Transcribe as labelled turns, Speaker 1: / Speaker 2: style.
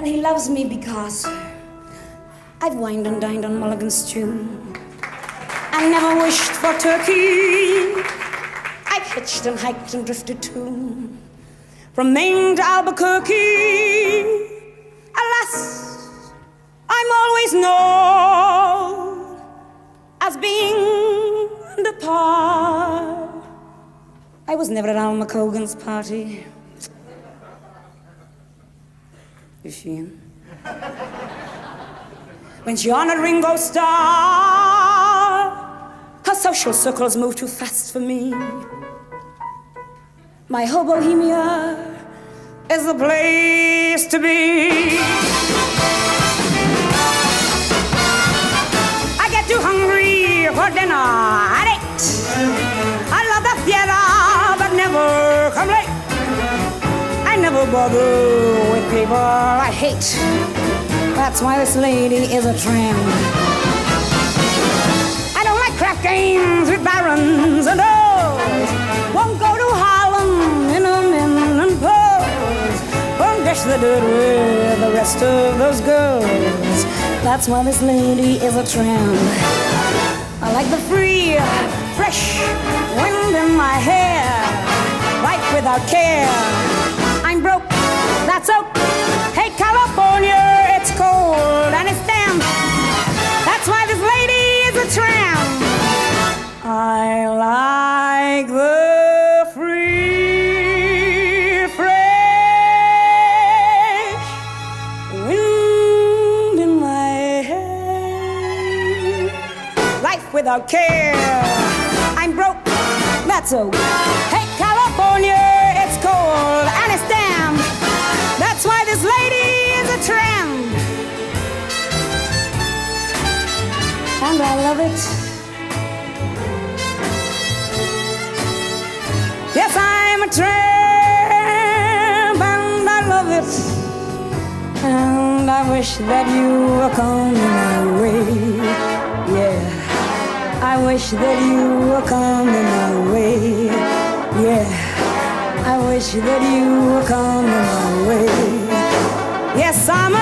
Speaker 1: And he loves me because I've wined and dined on mulligan stew. I never wished for turkey. I've hitched and hiked and drifted too. From Maine to Albuquerque. Alas, I'm always known as being the par. I was never at Alma Cogan's party. Is she in? When she honored Ringo Starr, her social circles moved too fast for me. My whole bohemia is the place to be. I get too hungry for dinner at 8. I love the theater, but never come late. I never bother with people I hate. That's why this lady is a tramp. I don't like crap games with barons and earls. Won't go to Harlem in a min and pearls. Won't dish the dirt with the rest of those girls. That's why this lady is a tramp. I like the free, fresh wind in my hair, life without care. I'm broke, that's oak. Hey, California, it's cold and it's damp. That's why this lady is a tramp. I like the free, fresh wind in my hair, life without care. I'm broke, that's oak. Hey, California, it's cold and it's damp. That's why this lady is a tramp. And I love it. Yes, I'm a tramp, and I love it. And I wish that you were coming my way. Yeah, I wish that you were coming my way. Yeah, I wish that you were coming my way. Yes, I'm a